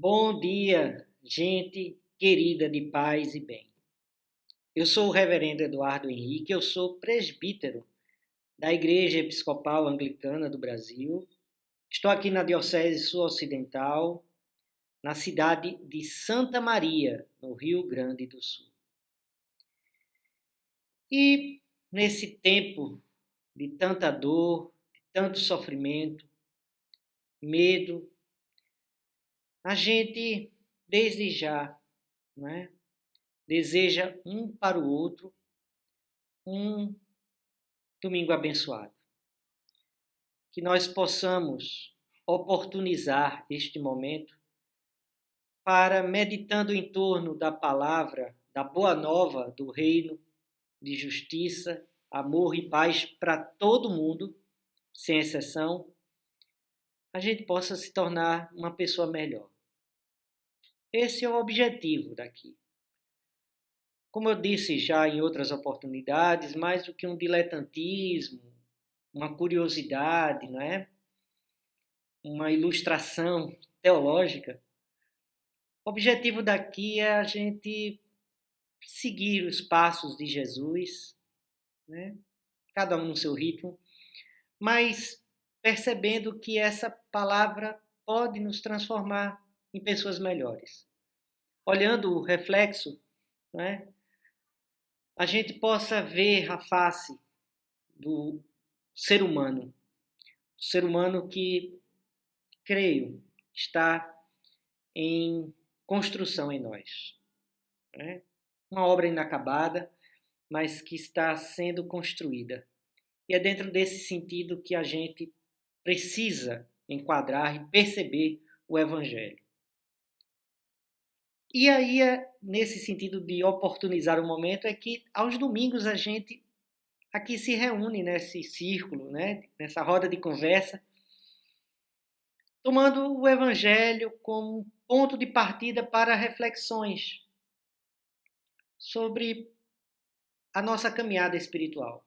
Bom dia, gente querida de paz e bem. Eu sou o reverendo Eduardo Henrique, eu sou presbítero da Igreja Episcopal Anglicana do Brasil. Estou aqui na Diocese Sul-Ocidental, na cidade de Santa Maria, no Rio Grande do Sul. E nesse tempo de tanta dor, de tanto sofrimento, medo, a gente, desde já, não é? Deseja um para o outro um domingo abençoado. Que nós possamos oportunizar este momento para, meditando em torno da palavra, da boa nova do reino de justiça, amor e paz para todo mundo, sem exceção, a gente possa se tornar uma pessoa melhor. Esse é o objetivo daqui. Como eu disse já em outras oportunidades, mais do que um diletantismo, uma curiosidade, não é? Uma ilustração teológica. O objetivo daqui é a gente seguir os passos de Jesus, né? Cada um no seu ritmo, mas percebendo que essa palavra pode nos transformar em pessoas melhores. Olhando o reflexo, né? A gente possa ver a face do ser humano que, creio, está em construção em nós. Né? Uma obra inacabada, mas que está sendo construída. E é dentro desse sentido que a gente precisa enquadrar e perceber o Evangelho. E aí, nesse sentido de oportunizar o momento, é que aos domingos a gente aqui se reúne nesse círculo, né? Nessa roda de conversa, tomando o Evangelho como ponto de partida para reflexões sobre a nossa caminhada espiritual,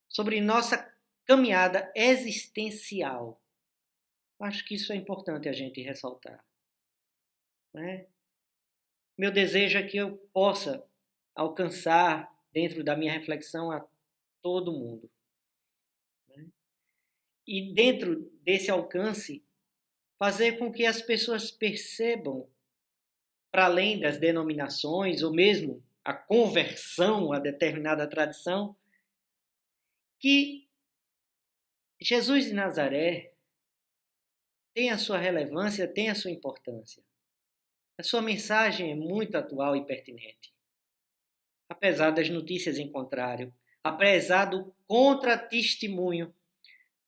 sobre nossa caminhada existencial. Acho que isso é importante a gente ressaltar. Né? Meu desejo é que eu possa alcançar, dentro da minha reflexão, a todo mundo. Né? E dentro desse alcance, fazer com que as pessoas percebam, para além das denominações, ou mesmo a conversão a determinada tradição, que Jesus de Nazaré tem a sua relevância, tem a sua importância. A sua mensagem é muito atual e pertinente. Apesar das notícias em contrário, apesar do contra-testemunho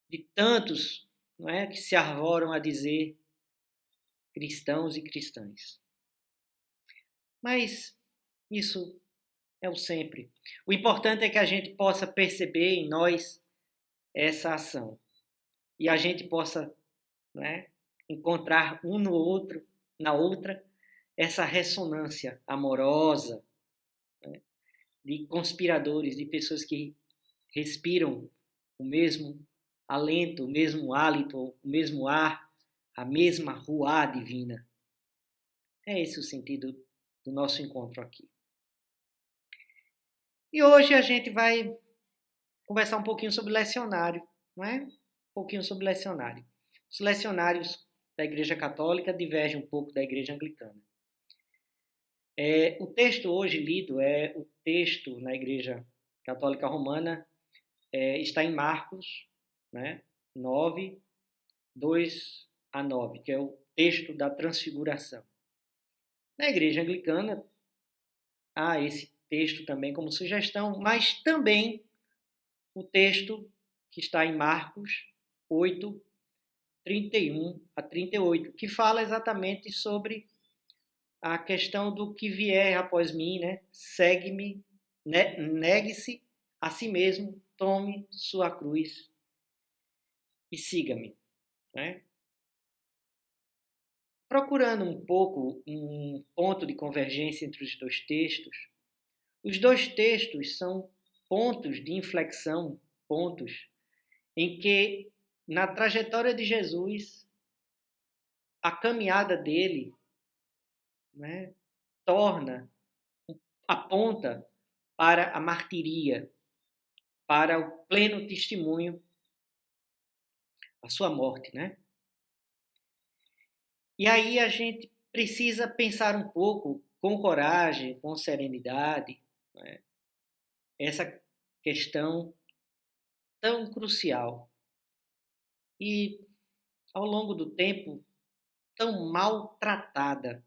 de tantos, não é, que se arvoram a dizer cristãos e cristãs. Mas isso é o sempre. O importante é que a gente possa perceber em nós essa ação. E a gente possa, né, encontrar um no outro, na outra, essa ressonância amorosa, né, de conspiradores, de pessoas que respiram o mesmo alento, o mesmo hálito, o mesmo ar, a mesma ruá divina. É esse o sentido do nosso encontro aqui. E hoje a gente vai conversar um pouquinho sobre lecionário, não é? Um pouquinho sobre lecionário. Os lecionários da Igreja Católica divergem um pouco da Igreja Anglicana. O texto hoje lido é o texto na Igreja Católica Romana, está em Marcos, né, 9, 2 a 9, que é o texto da transfiguração. Na Igreja Anglicana, há esse texto também como sugestão, mas também o texto que está em Marcos 8, 31 a 38, que fala exatamente sobre a questão do que vier após mim, né? Segue-me, negue-se a si mesmo, tome sua cruz e siga-me. Né? Procurando um pouco um ponto de convergência entre os dois textos são pontos de inflexão, pontos em que, na trajetória de Jesus, a caminhada dele, né, aponta para a martiria, para o pleno testemunho, a sua morte, né? E aí a gente precisa pensar um pouco com coragem, com serenidade, né, essa questão tão crucial e, ao longo do tempo, tão maltratada,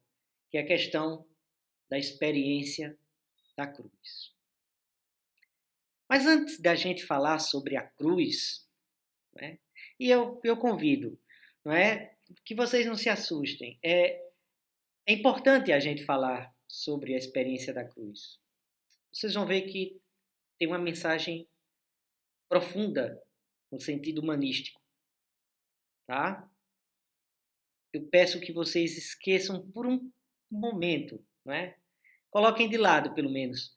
que é a questão da experiência da cruz. Mas antes da gente falar sobre a cruz, né, e eu convido, não é, que vocês não se assustem, é importante a gente falar sobre a experiência da cruz. Vocês vão ver que tem uma mensagem profunda no sentido humanístico, tá? Eu peço que vocês esqueçam por um momento, né? Coloquem de lado, pelo menos,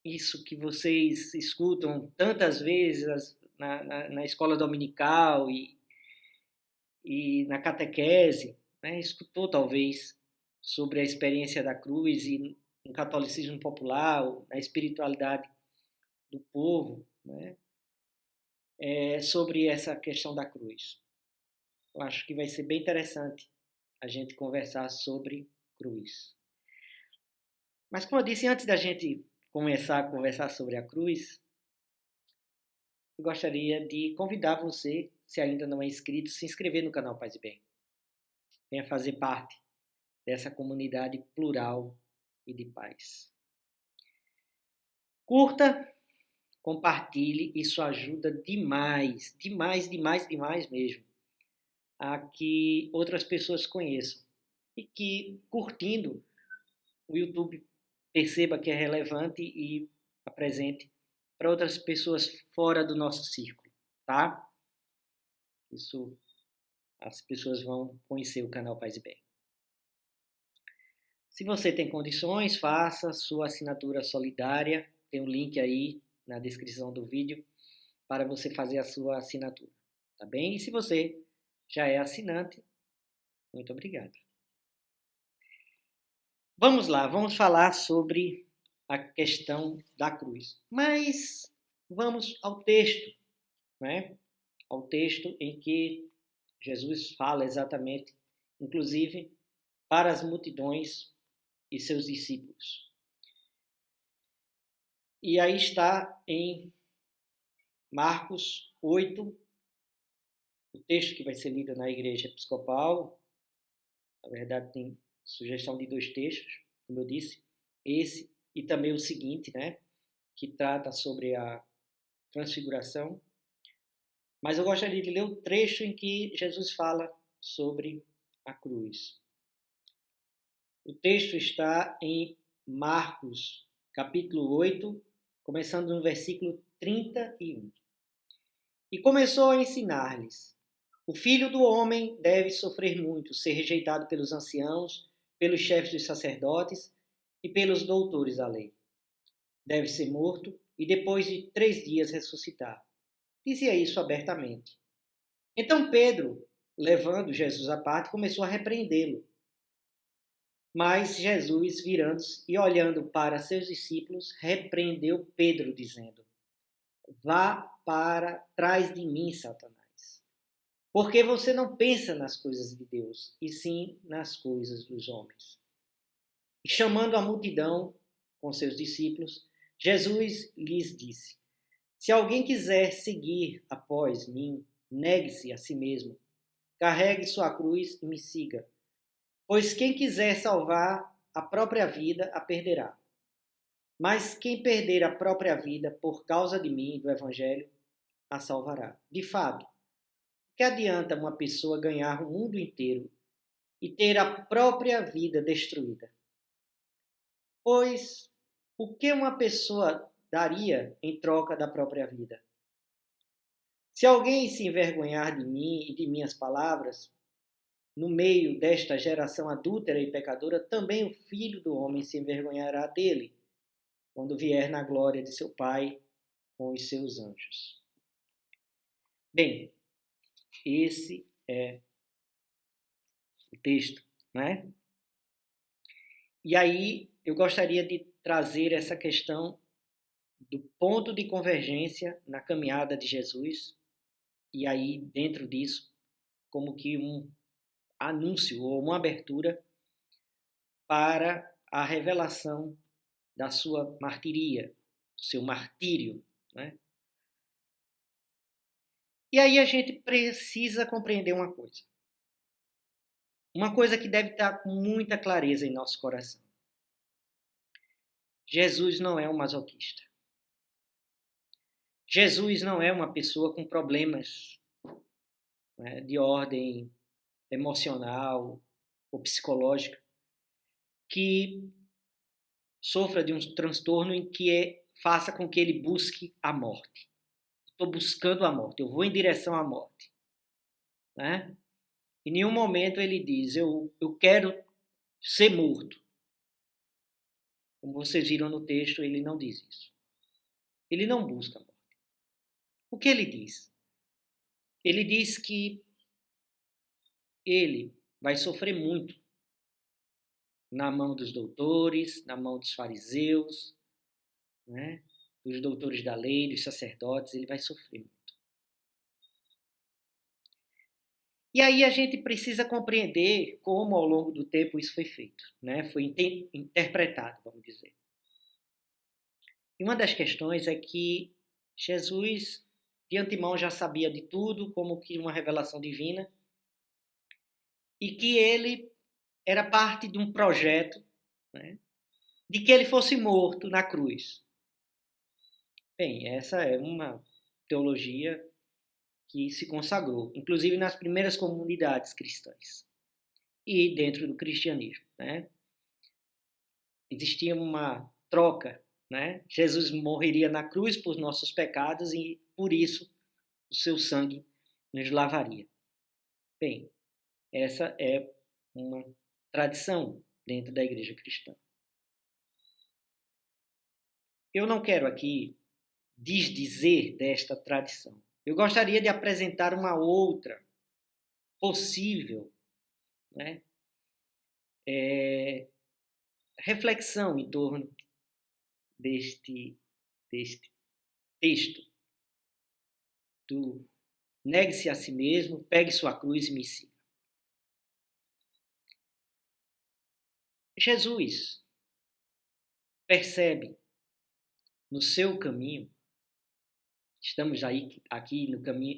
isso que vocês escutam tantas vezes na escola dominical e na catequese, né? Escutou talvez sobre a experiência da cruz e no catolicismo popular, na espiritualidade do povo, né? Sobre essa questão da cruz. Eu acho que vai ser bem interessante a gente conversar sobre cruz. Mas como eu disse, antes da gente começar a conversar sobre a cruz, eu gostaria de convidar você, se ainda não é inscrito, se inscrever no canal Paz e Bem. Venha fazer parte dessa comunidade plural e de paz. Curta, compartilhe, isso ajuda demais, demais, demais, demais mesmo, a que outras pessoas conheçam. E que, curtindo, o YouTube perceba que é relevante e apresente para outras pessoas fora do nosso círculo, tá? Isso, as pessoas vão conhecer o canal Paz e Bem. Se você tem condições, faça sua assinatura solidária. Tem um link aí na descrição do vídeo para você fazer a sua assinatura, tá bem? E se você já é assinante, muito obrigado. Vamos lá, vamos falar sobre a questão da cruz. Mas vamos ao texto, né? Ao texto em que Jesus fala exatamente, inclusive, para as multidões e seus discípulos. E aí está em Marcos 8, o texto que vai ser lido na Igreja Episcopal. Na verdade, tem sugestão de 2 textos, como eu disse, esse e também o seguinte, né, que trata sobre a transfiguração. Mas eu gostaria de ler o trecho em que Jesus fala sobre a cruz. O texto está em Marcos, capítulo 8, começando no versículo 31. E começou a ensinar-lhes: o Filho do Homem deve sofrer muito, ser rejeitado pelos anciãos, pelos chefes dos sacerdotes e pelos doutores da lei. Deve ser morto e depois de 3 dias ressuscitar. Dizia isso abertamente. Então Pedro, levando Jesus à parte, começou a repreendê-lo. Mas Jesus, virando-se e olhando para seus discípulos, repreendeu Pedro, dizendo: vá para trás de mim, Satanás. Porque você não pensa nas coisas de Deus, e sim nas coisas dos homens. E chamando a multidão com seus discípulos, Jesus lhes disse: se alguém quiser seguir após mim, negue-se a si mesmo, carregue sua cruz e me siga. Pois quem quiser salvar a própria vida, a perderá. Mas quem perder a própria vida por causa de mim e do Evangelho, a salvará. De fato, que adianta uma pessoa ganhar o mundo inteiro e ter a própria vida destruída? Pois o que uma pessoa daria em troca da própria vida? Se alguém se envergonhar de mim e de minhas palavras, no meio desta geração adúltera e pecadora, também o Filho do Homem se envergonhará dele, quando vier na glória de seu Pai com os seus anjos. Bem, esse é o texto, né? E aí eu gostaria de trazer essa questão do ponto de convergência na caminhada de Jesus, e aí dentro disso, como que um anúncio ou uma abertura para a revelação da sua martiria, do seu martírio, né? E aí a gente precisa compreender uma coisa que deve estar com muita clareza em nosso coração. Jesus não é um masoquista. Jesus não é uma pessoa com problemas, né, de ordem emocional ou psicológica que sofra de um transtorno em que faça com que ele busque a morte. Estou buscando a morte, eu vou em direção à morte. Né? Em nenhum momento ele diz, eu quero ser morto. Como vocês viram no texto, ele não diz isso. Ele não busca a morte. O que ele diz? Ele diz que ele vai sofrer muito na mão dos doutores, na mão dos fariseus, né? Dos doutores da lei, dos sacerdotes, ele vai sofrer muito. E aí a gente precisa compreender como ao longo do tempo isso foi feito, né? Foi interpretado, vamos dizer. E uma das questões é que Jesus, de antemão, já sabia de tudo, como que uma revelação divina, e que ele era parte de um projeto, né, de que ele fosse morto na cruz. Bem, essa é uma teologia que se consagrou, inclusive nas primeiras comunidades cristãs e dentro do cristianismo, né? Existia uma troca, né? Jesus morreria na cruz por nossos pecados e por isso o seu sangue nos lavaria. Bem, essa é uma tradição dentro da igreja cristã. Eu não quero aqui desdizer desta tradição. Eu gostaria de apresentar uma outra possível, né, reflexão em torno deste texto do negue-se a si mesmo, pegue sua cruz e me siga. Jesus percebe no seu caminho, estamos aqui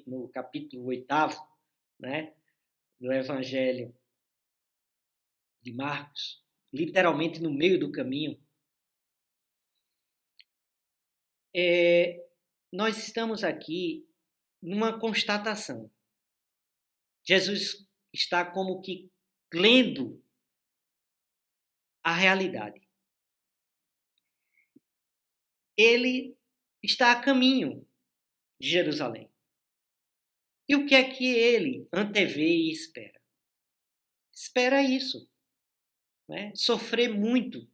no capítulo 8º, né, do Evangelho de Marcos, literalmente no meio do caminho. Nós estamos aqui numa constatação. Jesus está como que lendo a realidade. Ele está a caminho de Jerusalém. E o que é que ele antevê e espera? Espera isso, né? Sofrer muito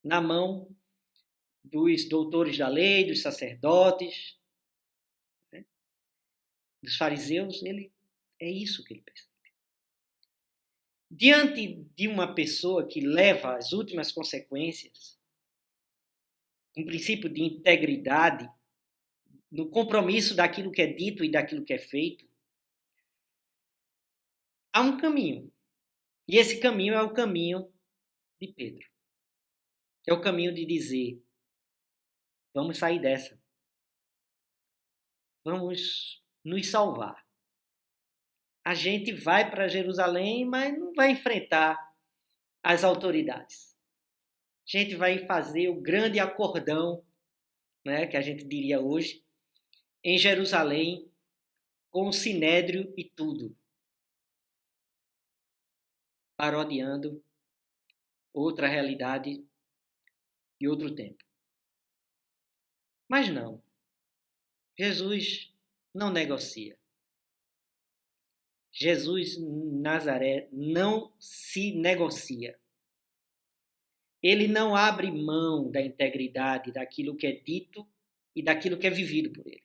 na mão dos doutores da lei, dos sacerdotes, né? Dos fariseus. É isso que ele percebe. Diante de uma pessoa que leva às últimas consequências, um princípio de integridade, no compromisso daquilo que é dito e daquilo que é feito, há um caminho. E esse caminho é o caminho de Pedro. É o caminho de dizer, vamos sair dessa. Vamos nos salvar. A gente vai para Jerusalém, mas não vai enfrentar as autoridades. A gente vai fazer o grande acordão, né, que a gente diria hoje, em Jerusalém, com o sinédrio e tudo. Parodiando outra realidade e outro tempo. Mas não. Jesus não negocia. Jesus Nazaré não se negocia. Ele não abre mão da integridade daquilo que é dito e daquilo que é vivido por ele.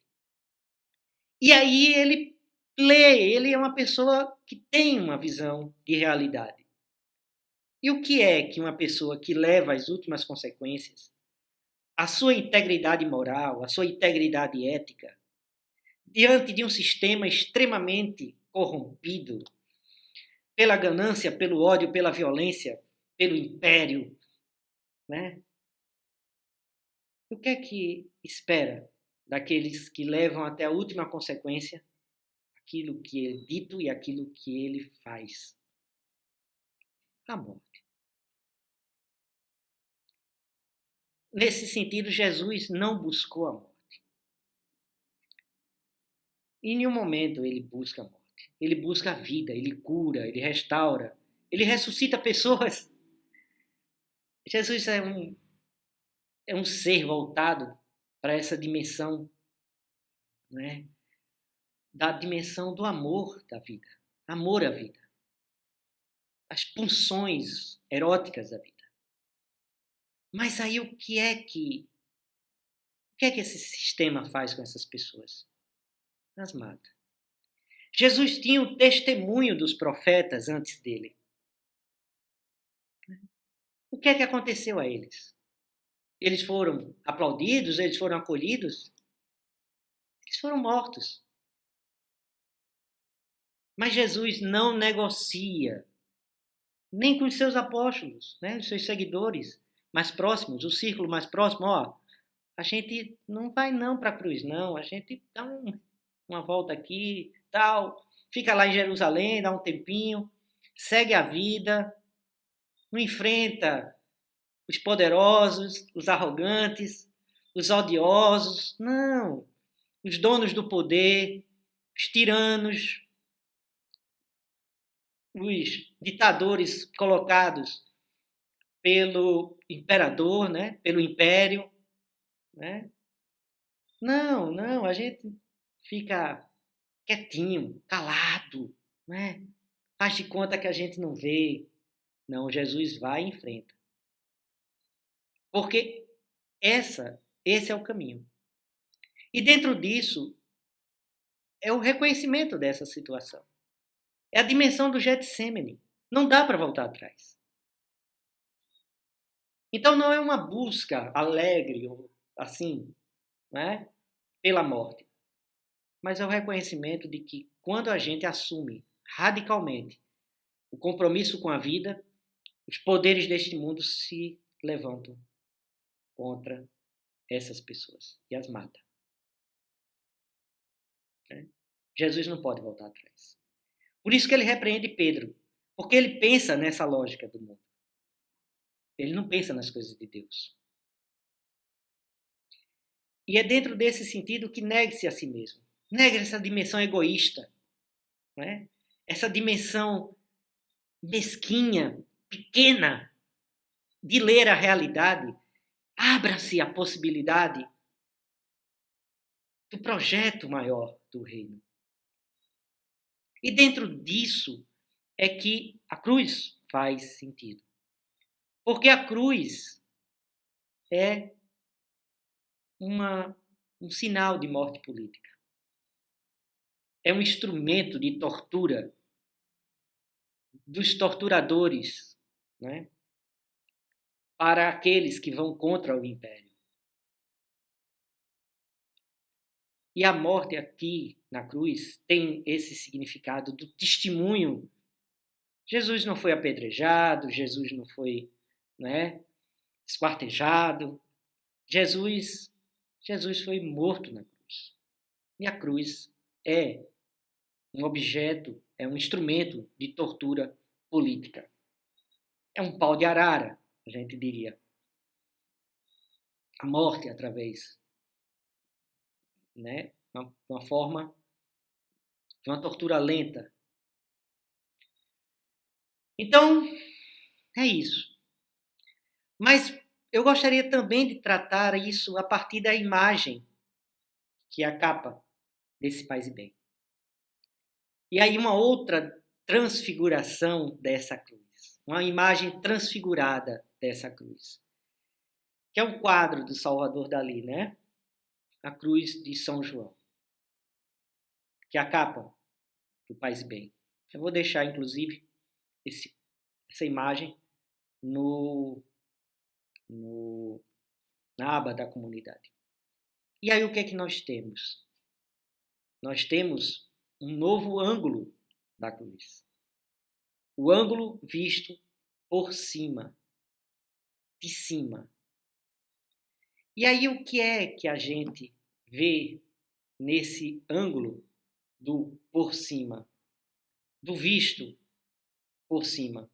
E aí ele lê, ele é uma pessoa que tem uma visão de realidade. E o que é que uma pessoa que leva às últimas consequências a sua integridade moral, a sua integridade ética, diante de um sistema extremamente corrompido pela ganância, pelo ódio, pela violência, pelo império, né? O que é que espera daqueles que levam até a última consequência aquilo que é dito e aquilo que ele faz? A morte. Nesse sentido, Jesus não buscou a morte. Em nenhum momento ele busca a morte. Ele busca a vida, ele cura, ele restaura, ele ressuscita pessoas. Jesus é um ser voltado para essa dimensão, né? Da dimensão do amor da vida. Amor à vida. As pulsões eróticas da vida. Mas aí o que é que esse sistema faz com essas pessoas? As mata. Jesus tinha o testemunho dos profetas antes dele. O que é que aconteceu a eles? Eles foram aplaudidos? Eles foram acolhidos? Eles foram mortos. Mas Jesus não negocia, nem com os seus apóstolos, né, os seus seguidores mais próximos, o círculo mais próximo. Ó, a gente não vai não para a cruz, não. A gente dá uma volta aqui, tal, fica lá em Jerusalém, dá um tempinho, segue a vida, não enfrenta os poderosos, os arrogantes, os odiosos, não. Os donos do poder, os tiranos, os ditadores colocados pelo imperador, né? Pelo império, né? Não, a gente fica quietinho, calado, né? Faz de conta que a gente não vê. Não, Jesus vai e enfrenta. Porque esse é o caminho. E dentro disso é o reconhecimento dessa situação. É a dimensão do Getsemane. Não dá para voltar atrás. Então não é uma busca alegre, assim, né, pela morte. Mas é o reconhecimento de que quando a gente assume radicalmente o compromisso com a vida, os poderes deste mundo se levantam contra essas pessoas e as matam. Né? Jesus não pode voltar atrás. Por isso que ele repreende Pedro, porque ele pensa nessa lógica do mundo. Ele não pensa nas coisas de Deus. E é dentro desse sentido que negue-se a si mesmo. Negue essa dimensão egoísta, né? Essa dimensão mesquinha, pequena, de ler a realidade. Abra-se a possibilidade do projeto maior do reino. E dentro disso é que a cruz faz sentido. Porque a cruz é um sinal de morte política. É um instrumento de tortura dos torturadores, né, para aqueles que vão contra o império. E a morte aqui na cruz tem esse significado do testemunho. Jesus não foi apedrejado, Jesus não foi, né, esquartejado. Jesus foi morto na cruz. E a cruz é um objeto, é um instrumento de tortura política. É um pau de arara, a gente diria. A morte através, né, uma forma de uma tortura lenta. Então, é isso. Mas eu gostaria também de tratar isso a partir da imagem que é a capa desse Paz e Bem. E aí uma outra transfiguração dessa cruz, uma imagem transfigurada dessa cruz, que é um quadro do Salvador Dalí, né? A cruz de São João. Que é a capa do Paz e Bem. Eu vou deixar, inclusive, essa imagem na aba da comunidade. E aí o que é que nós temos? Nós temos um novo ângulo da cruz. O ângulo visto por cima, de cima. E aí o que é que a gente vê nesse ângulo do por cima, do visto por cima?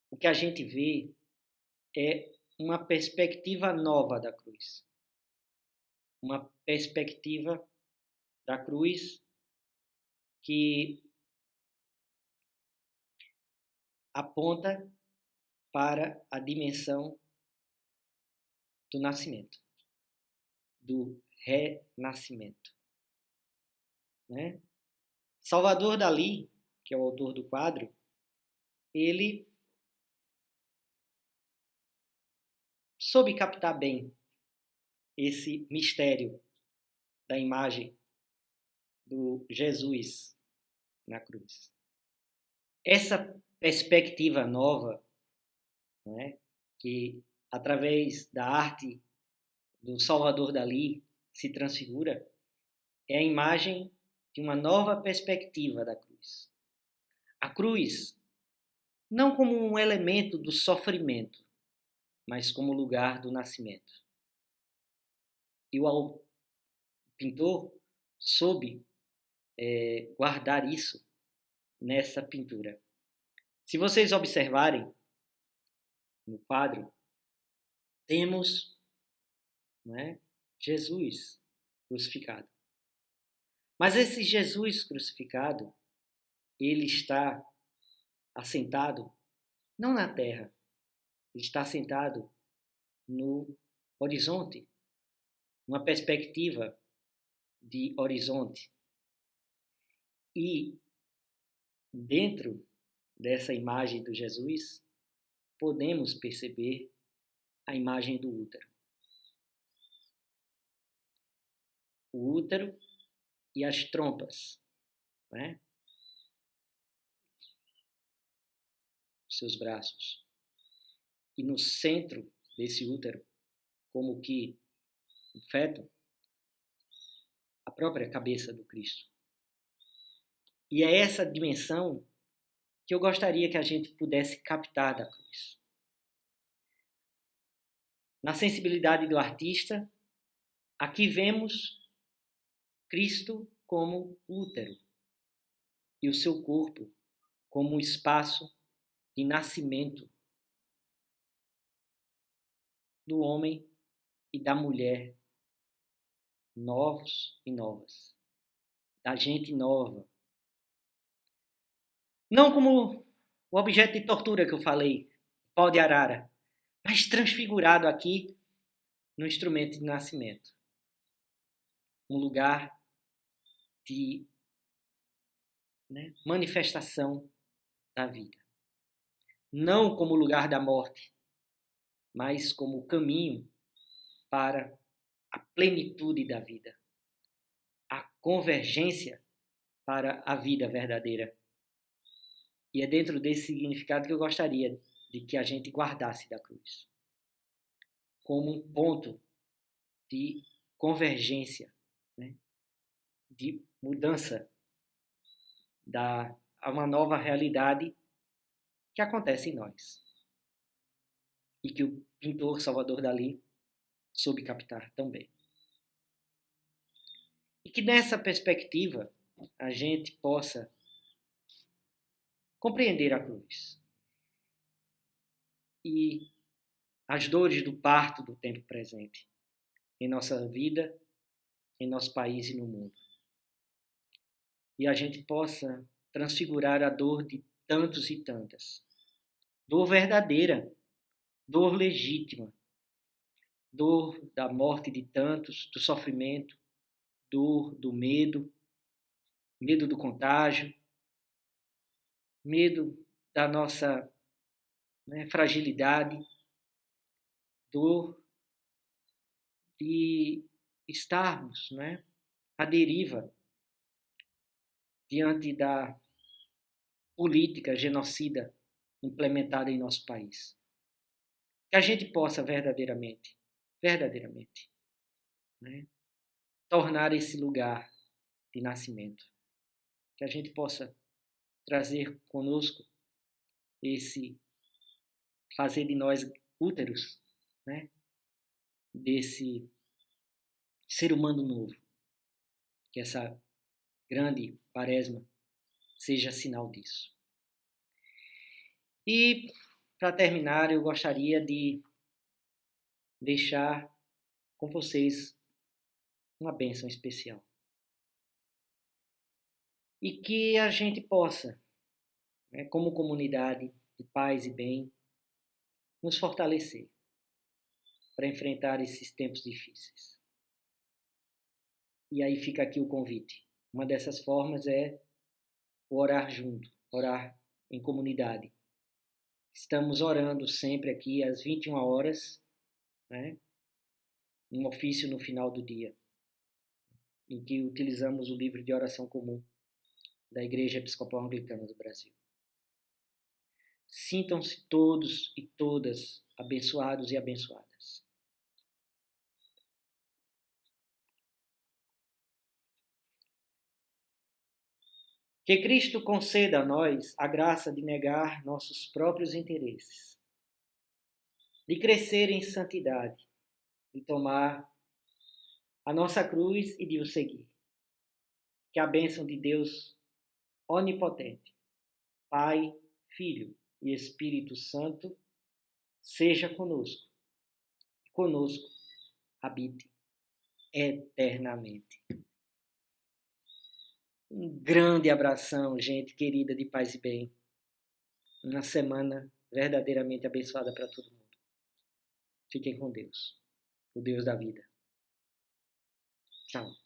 O que a gente vê é uma perspectiva nova da cruz. Uma perspectiva da cruz que aponta para a dimensão do nascimento, do renascimento. Né? Salvador Dalí, que é o autor do quadro, ele soube captar bem esse mistério da imagem do Jesus na cruz. Essa perspectiva nova, né, que através da arte do Salvador Dalí se transfigura, é a imagem de uma nova perspectiva da cruz. A cruz, não como um elemento do sofrimento, mas como lugar do nascimento. E o pintor soube guardar isso nessa pintura. Se vocês observarem no quadro, temos, né, Jesus crucificado. Mas esse Jesus crucificado, ele está assentado não na terra, ele está assentado no horizonte, uma perspectiva de horizonte. E dentro dessa imagem do Jesus, podemos perceber a imagem do útero. O útero e as trompas, né? Seus braços. E no centro desse útero, como que um feto, a própria cabeça do Cristo. E é essa dimensão que eu gostaria que a gente pudesse captar da cruz. Na sensibilidade do artista, aqui vemos Cristo como útero e o seu corpo como um espaço de nascimento do homem e da mulher, novos e novas, da gente nova. Não como o objeto de tortura que eu falei, pau de arara, mas transfigurado aqui no instrumento de nascimento. Um lugar de manifestação da vida. Não como lugar da morte, mas como caminho para a plenitude da vida. A convergência para a vida verdadeira. E é dentro desse significado que eu gostaria de que a gente guardasse da cruz. Como um ponto de convergência, né? De mudança a uma nova realidade que acontece em nós. E que o pintor Salvador Dalí soube captar também. E que nessa perspectiva a gente possa compreender a cruz e as dores do parto do tempo presente em nossa vida, em nosso país e no mundo. E a gente possa transfigurar a dor de tantos e tantas. Dor verdadeira, dor legítima, dor da morte de tantos, do sofrimento, dor do medo, medo do contágio, medo da nossa fragilidade, dor de estarmos à deriva diante da política genocida implementada em nosso país. Que a gente possa verdadeiramente, né, tornar esse lugar de nascimento. Que a gente possa trazer conosco fazer de nós úteros, né, desse ser humano novo. Que essa grande quaresma seja sinal disso. E, para terminar, eu gostaria de deixar com vocês uma bênção especial. E que a gente possa, né, como comunidade de paz e bem, nos fortalecer para enfrentar esses tempos difíceis. E aí fica aqui o convite. Uma dessas formas é o orar junto, orar em comunidade. Estamos orando sempre aqui às 21 horas, né? Um ofício no final do dia, em que utilizamos o livro de oração comum da Igreja Episcopal Anglicana do Brasil. Sintam-se todos e todas abençoados e abençoadas. Que Cristo conceda a nós a graça de negar nossos próprios interesses, de crescer em santidade, de tomar a nossa cruz e de o seguir. Que a bênção de Deus onipotente, Pai, Filho e Espírito Santo, seja conosco e conosco habite eternamente. Um grande abração, gente querida de paz e bem. Uma semana verdadeiramente abençoada para todo mundo. Fiquem com Deus, o Deus da vida. Tchau.